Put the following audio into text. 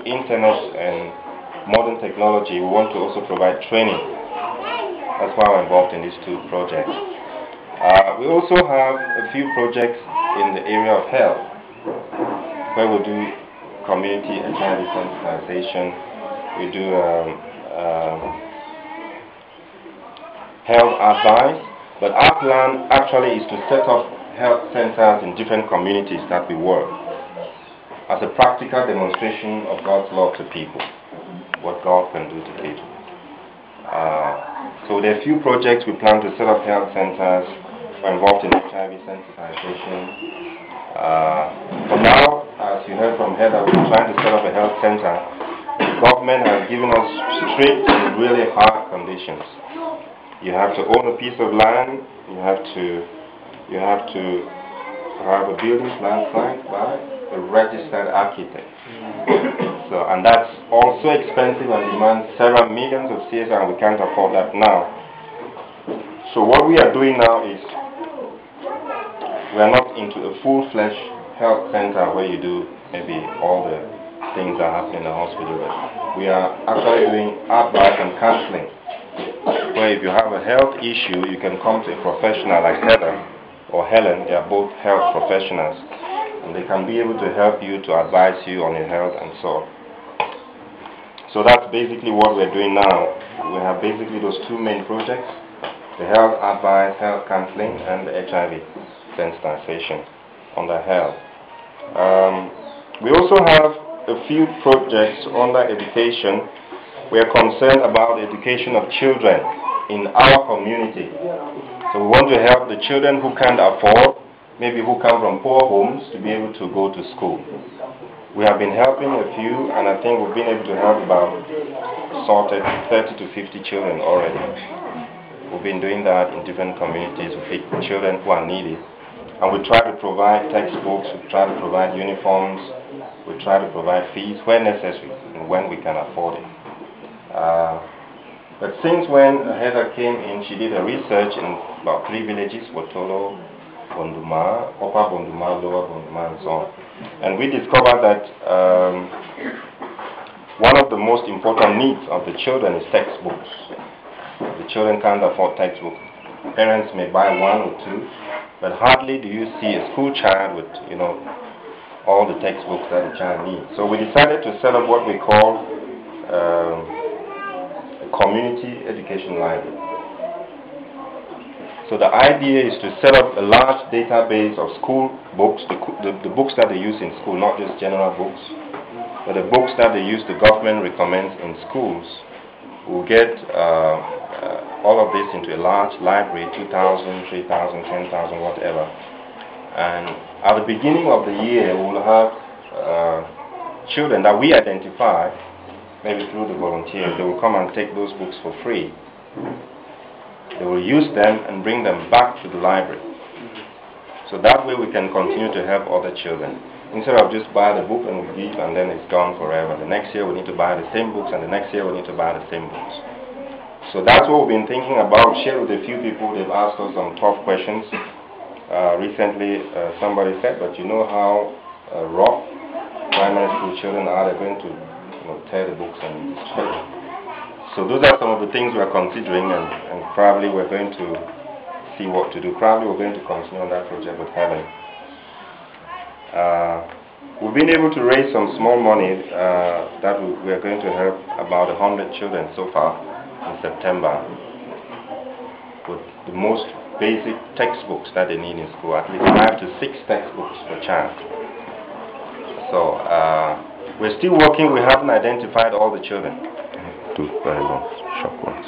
internet and modern technology, we want to also provide training. That's why we're involved in these two projects. We also have a few projects in the area of health, where we do community HIV sensitization. We do health advice, but our plan actually is to set up health centers in different communities that we work, as a practical demonstration of God's love to people, what God can do to people. So there are a few projects we plan to set up health centers. We're involved in HIV sensitization. For now, as you heard from Heather, we're trying to set up a health center. The government has given us strict and really hard conditions. You have to own a piece of land. You have to have a building plan signed by a registered architect. So, and that's also expensive and demands several millions of CSR, and we can't afford that now. So what we are doing now is, we are not into a full-fledged health center where you do maybe all the things that happen in the hospital. But we are actually doing advice and counseling, where if you have a health issue, you can come to a professional like Heather or Helen. They are both health professionals, and they can be able to help you, to advise you on your health and so on. So that's basically what we're doing now. We have basically those two main projects: the health advice, health counseling, and the HIV sensitization under health. We also have a few projects under education. We are concerned about the education of children in our community. So we want to help the children who can't afford, maybe who come from poor homes, to be able to go to school. We have been helping a few, and I think we've been able to help about 30 to 50 children already. We've been doing that in different communities with children who are needy. And we try to provide textbooks, we try to provide uniforms, we try to provide fees where necessary and when we can afford it. But since when Heather came in, she did a research in about 3 villages: Botolo, Bonduma, Upper Bonduma, Lower Bonduma, and so on. And we discovered that one of the most important needs of the children is textbooks. The children can't afford textbooks. Parents may buy 1 or 2, but hardly do you see a school child with, all the textbooks that the child needs. So we decided to set up what we call a community education library. So the idea is to set up a large database of school books, the books that they use in school, not just general books, but the books that they use, the government recommends in schools. We'll get all of this into a large library, 2,000, 3,000, 10,000, whatever. And at the beginning of the year, we will have children that we identify, maybe through the volunteers. They will come and take those books for free. They will use them and bring them back to the library. So that way we can continue to help other children. Instead of just buy the book and we give and then it's gone forever. The next year we need to buy the same books, and the next year we need to buy the same books. So that's what we've been thinking about. Share with a few people. They've asked us some tough questions. Recently somebody said, but you know how rough primary school children are. They're going to tear the books and destroy them. So those are some of the things we are considering, and probably we're going to see what to do. Probably we're going to continue on that project with Helen. We've been able to raise some small money that we are going to help about 100 children so far in September with the most basic textbooks that they need in school, at least 5 to 6 textbooks per child. So we're still working. We haven't identified all the children. 2 very long, short ones.